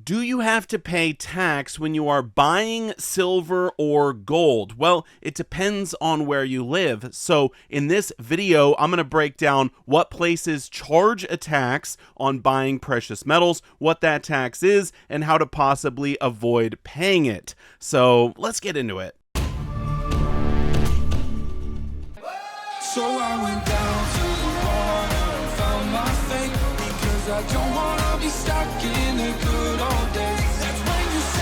Do you have to pay tax when you are buying silver or gold? Well, it depends on where you live. So in this video, I'm going to break down what places charge a tax on buying precious metals, what that tax is, and how to possibly avoid paying it. So let's get into it. So I went down to the water and found my fate, because I don't wanna be stuck in the good old days. That's when you say,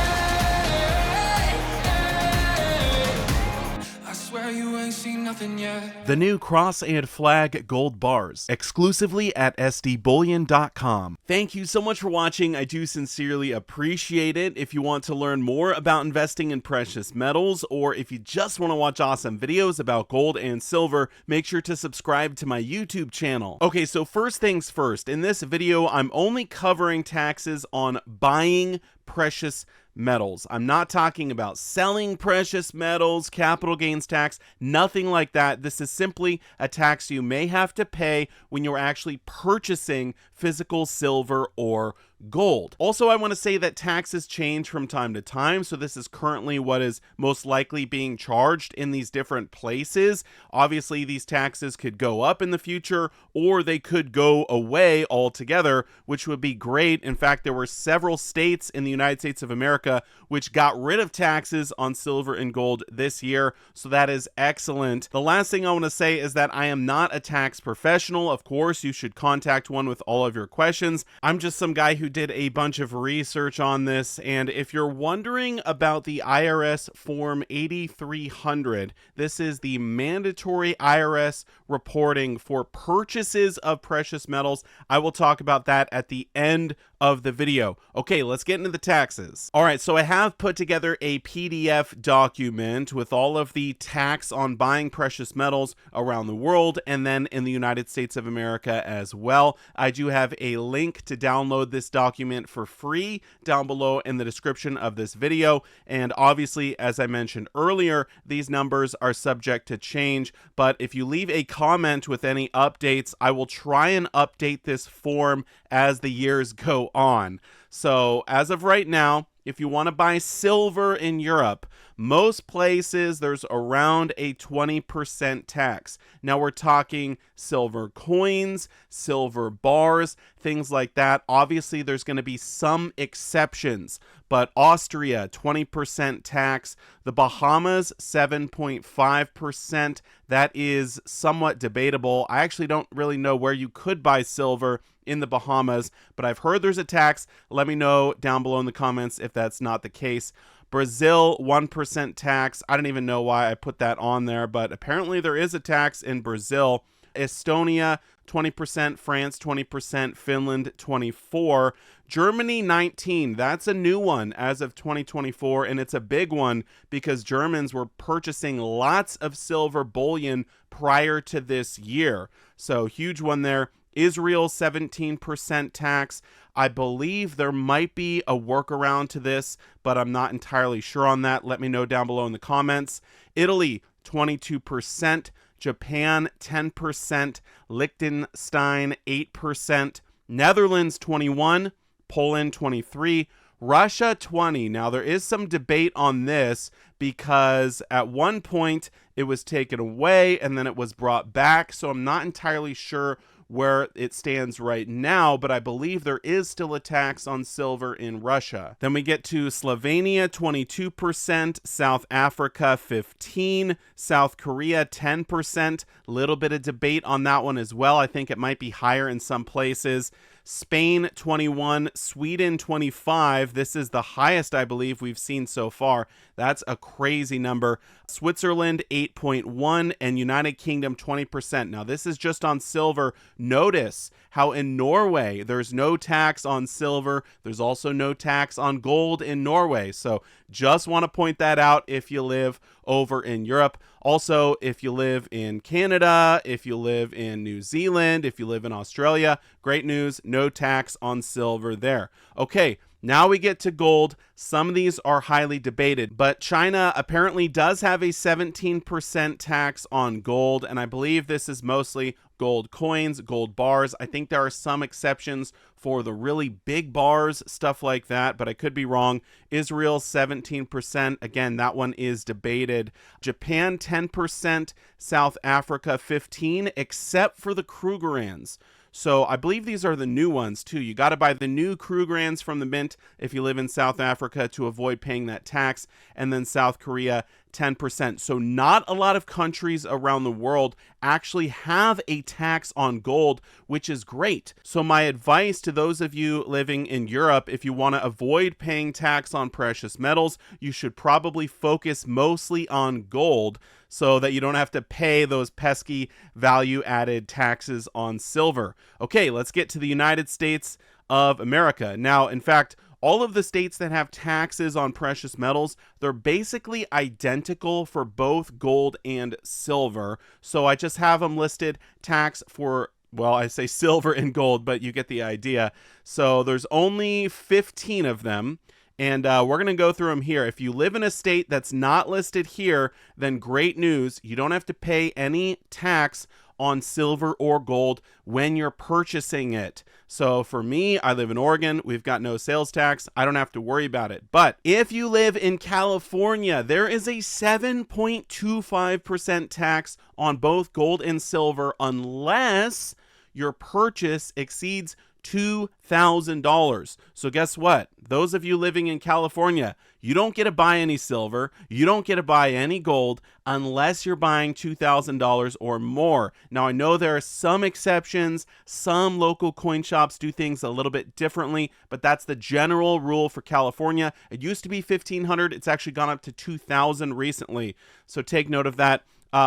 I swear you ain't seen nothing yet. The new cross and flag gold bars, exclusively at sdbullion.com. Thank you so much for watching. I do sincerely appreciate it. If you want to learn more about investing in precious metals, or if you just want to watch awesome videos about gold and silver, make sure to subscribe to my YouTube channel. Okay, so first things first. In this video, I'm only covering taxes on buying precious metals. I'm not talking about selling precious metals, capital gains tax, nothing like that. This is simply a tax you may have to pay when you're actually purchasing physical silver or gold. Also, I want to say that taxes change from time to time, so this is currently what is most likely being charged in these different places. Obviously, these taxes could go up in the future, or they could go away altogether, which would be great. In fact, there were several states in the United States of America which got rid of taxes on silver and gold this year, so that is excellent. The last thing I want to say is that I am not a tax professional. Of course, you should contact one with all of your questions. I'm just some guy who did a bunch of research on this, and if you're wondering about the IRS Form 8300, this is the mandatory IRS reporting for purchases of precious metals. I will talk about that at the end of the video. Okay, let's get into the taxes. All right, so I have put together a PDF document with all of the tax on buying precious metals around the world and then in the United States of America as well. I do have a link to download this document for free down below in the description of this video. And obviously, as I mentioned earlier, these numbers are subject to change, but if you leave a comment with any updates, I will try and update this form as the years go on. So as of right now, if you want to buy silver in Europe, most places there's around a 20% tax. Now we're talking silver coins, silver bars, things like that. Obviously, there's going to be some exceptions, but Austria, 20% tax. The Bahamas, 7.5%. That is somewhat debatable. I actually don't really know where you could buy silver in the Bahamas, but I've heard there's a tax. Let me know down below in the comments if that's not the case. Brazil, 1% tax. I don't even know why I put that on there, but apparently there is a tax in Brazil. Estonia, 20%, France, 20%, Finland, 24%, Germany, 19%. That's a new one as of 2024, and it's a big one because Germans were purchasing lots of silver bullion prior to this year. So huge one there. Israel, 17% tax. I believe there might be a workaround to this, but I'm not entirely sure on that. Let me know down below in the comments. Italy, 22%. Japan, 10%. Liechtenstein, 8%. Netherlands, 21%. Poland, 23%. Russia, 20%. Now, there is some debate on this because at one point it was taken away and then it was brought back. So I'm not entirely sure where it stands right now, but I believe there is still a tax on silver in Russia. Then we get to Slovenia, 22%, South Africa, 15%, South Korea, 10%. Little bit of debate on that one as well. I think it might be higher in some places. Spain, 21%, Sweden, 25%. This is the highest I believe we've seen so far. That's a crazy number. Switzerland, 8.1%, and United Kingdom, 20%. Now, this is just on silver. Notice how in Norway, there's no tax on silver. There's also no tax on gold in Norway. So just want to point that out if you live over in Europe. Also, if you live in Canada, if you live in New Zealand, if you live in Australia, great news, no tax on silver there. Okay, Now we get to gold. Some of these are highly debated, but China apparently does have a 17% tax on gold, and I believe this is mostly gold coins, gold bars. I think there are some exceptions for the really big bars, stuff like that, but I could be wrong. Israel, 17%. Again, that one is debated. Japan, 10%. South Africa, 15%, except for the Krugerrands. So I believe these are the new ones too. You got to buy the new Krugerrands from the mint if you live in South Africa to avoid paying that tax. And then South Korea, 10%. So not a lot of countries around the world actually have a tax on gold, which is great. So my advice to those of you living in Europe, if you want to avoid paying tax on precious metals, you should probably focus mostly on gold so that you don't have to pay those pesky value-added taxes on silver. Okay, let's get to the United States of America. Now, in fact, all of the states that have taxes on precious metals, they're basically identical for both gold and silver. So I just have them listed tax for, well, I say silver and gold, but you get the idea. So there's only 15 of them. And we're going to go through them here. If you live in a state that's not listed here, then great news. You don't have to pay any tax on silver or gold when you're purchasing it. So for me, I live in Oregon. We've got no sales tax. I don't have to worry about it. But if you live in California, there is a 7.25% tax on both gold and silver unless your purchase exceeds $2,000. So guess what? Those of you living in California, you don't get to buy any silver. You don't get to buy any gold unless you're buying $2,000 or more. Now, I know there are some exceptions. Some local coin shops do things a little bit differently, but that's the general rule for California. It used to be $1,500. It's actually gone up to $2,000 recently. So take note of that.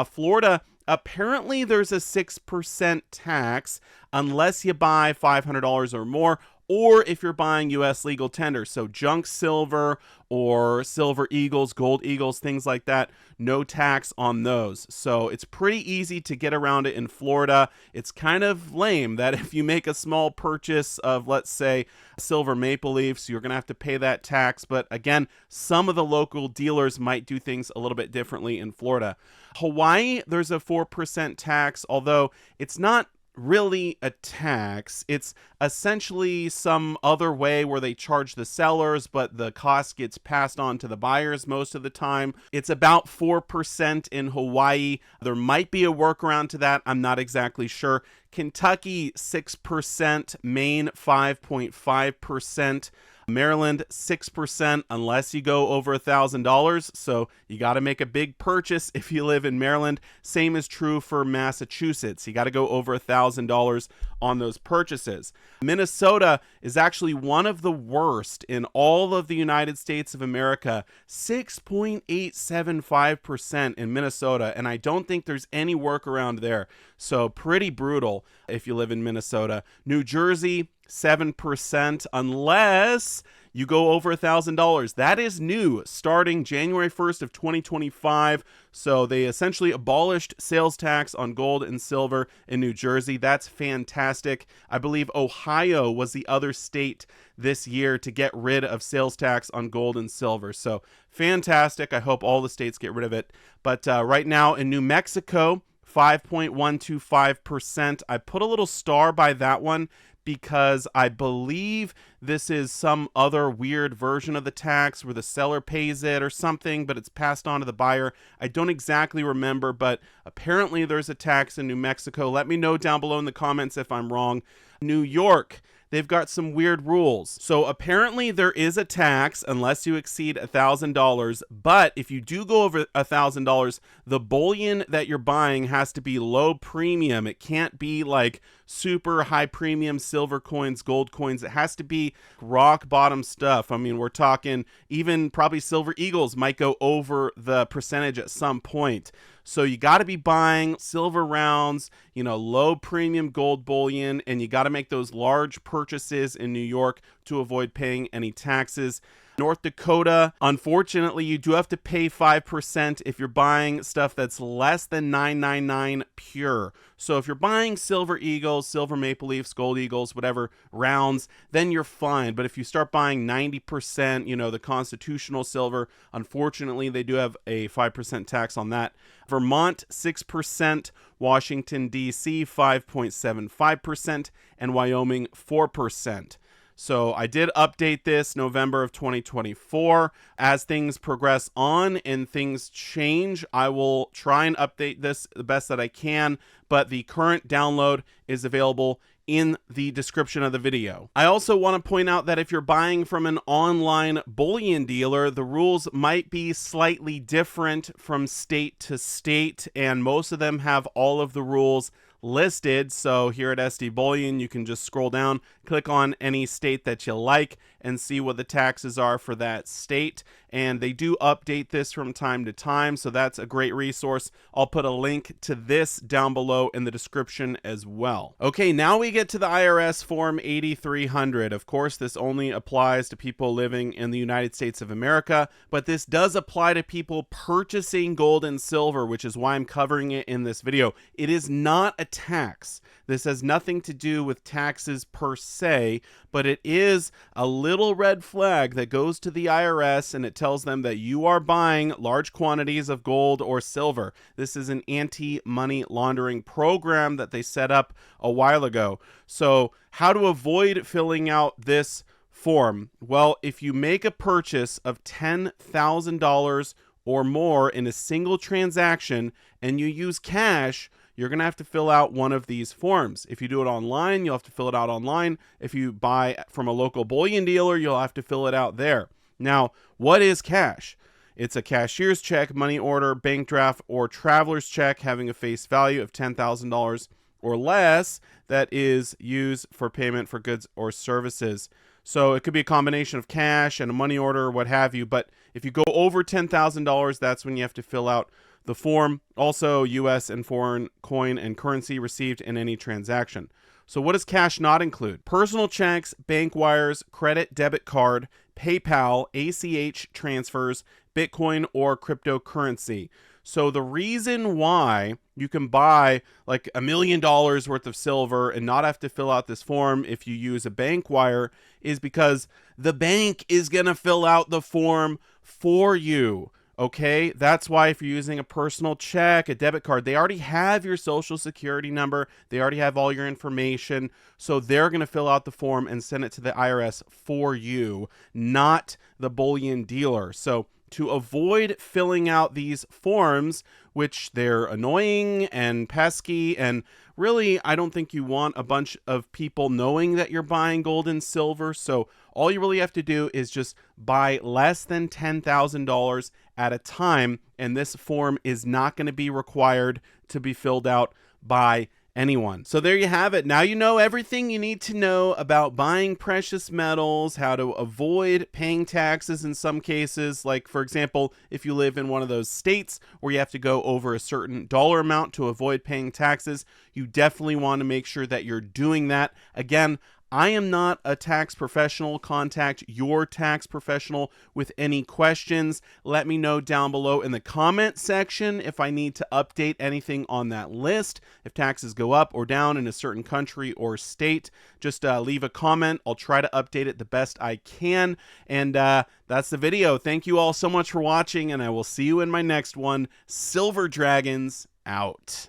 Florida, apparently there's a 6% tax unless you buy $500 or more, or if you're buying U.S. legal tender. So junk silver or silver eagles, gold eagles, things like that, no tax on those. So it's pretty easy to get around it in Florida. It's kind of lame that if you make a small purchase of, let's say, silver maple leafs, you're going to have to pay that tax. But again, some of the local dealers might do things a little bit differently in Florida. Hawaii, there's a 4% tax, although it's not really a tax. It's essentially some other way where they charge the sellers, but the cost gets passed on to the buyers most of the time. It's about 4% in Hawaii. There might be a workaround to that. I'm not exactly sure. Kentucky, 6%. Maine, 5.5%. Maryland, 6% unless you go over $1,000. So you got to make a big purchase if you live in Maryland. Same is true for Massachusetts. You got to go over $1,000 on those purchases. Minnesota is actually one of the worst in all of the United States of America, 6.875% in Minnesota. And I don't think there's any workaround there. So pretty brutal if you live in Minnesota. New Jersey, 7% unless you go over $1,000. That is new starting January 1st of 2025. So they essentially abolished sales tax on gold and silver in New Jersey. That's fantastic. I believe Ohio was the other state this year to get rid of sales tax on gold and silver. So fantastic. I hope all the states get rid of it. But right now in New Mexico, 5.125%. I put a little star by that one because I believe this is some other weird version of the tax where the seller pays it or something, but it's passed on to the buyer. I don't exactly remember, but apparently there's a tax in New Mexico. Let me know down below in the comments if I'm wrong. New York, they've got some weird rules. So apparently there is a tax unless you exceed $1,000, but if you do go over $1,000, the bullion that you're buying has to be low premium. It can't be like super high premium silver coins, gold coins. It has to be rock bottom stuff. I mean, we're talking even probably silver eagles might go over the percentage at some point. So you got to be buying silver rounds, low premium gold bullion, and you got to make those large purchases in New York to avoid paying any taxes. North Dakota, unfortunately, you do have to pay 5% if you're buying stuff that's less than 999 pure. So if you're buying silver eagles, silver maple leafs, gold eagles, whatever rounds, then you're fine. But if you start buying 90%, the constitutional silver, unfortunately, they do have a 5% tax on that. Vermont, 6%, Washington, D.C., 5.75%, and Wyoming, 4%. So I did update this November of 2024. As things progress on and things change, I will try and update this the best that I can, but the current download is available in the description of the video. I also want to point out that if you're buying from an online bullion dealer, the rules might be slightly different from state to state, and most of them have all of the rules listed. So here at SD Bullion, you can just scroll down, click on any state that you like, and see what the taxes are for that state. And they do update this from time to time, so that's a great resource. I'll put a link to this down below in the description as well. Okay, now we get to the IRS Form 8300. Of course, this only applies to people living in the United States of America, but this does apply to people purchasing gold and silver, which is why I'm covering it in this video. It is not a tax. This has nothing to do with taxes per se, but it is a little red flag that goes to the IRS, and it tells them that you are buying large quantities of gold or silver. This is an anti-money laundering program that they set up a while ago. So how to avoid filling out this form? Well, if you make a purchase of $10,000 or more in a single transaction and you use cash, you're going to have to fill out one of these forms. If you do it online, you'll have to fill it out online. If you buy from a local bullion dealer, you'll have to fill it out there. Now, what is cash? It's a cashier's check, money order, bank draft, or traveler's check having a face value of $10,000 or less that is used for payment for goods or services. So it could be a combination of cash and a money order or what have you. But if you go over $10,000, that's when you have to fill out the form. Also, U.S. and foreign coin and currency received in any transaction. So what does cash not include? Personal checks, bank wires, credit, debit card, PayPal, ACH transfers, Bitcoin, or cryptocurrency. So the reason why you can buy like $1 million worth of silver and not have to fill out this form if you use a bank wire is because the bank is going to fill out the form for you. Okay, that's why if you're using a personal check, a debit card, they already have your social security number. They already have all your information. So they're going to fill out the form and send it to the IRS for you, not the bullion dealer. So to avoid filling out these forms, which they're annoying and pesky, and really, I don't think you want a bunch of people knowing that you're buying gold and silver. So all you really have to do is just buy less than $10,000 at a time, and this form is not going to be required to be filled out by anyone. So there you have it. Now you know everything you need to know about buying precious metals, how to avoid paying taxes in some cases. Like, for example, if you live in one of those states where you have to go over a certain dollar amount to avoid paying taxes, you definitely want to make sure that you're doing that. Again, I am not a tax professional. Contact your tax professional with any questions. Let me know down below in the comment section if I need to update anything on that list. If taxes go up or down in a certain country or state, just leave a comment. I'll try to update it the best I can. And that's the video. Thank you all so much for watching, and I will see you in my next one. Silver Dragons out.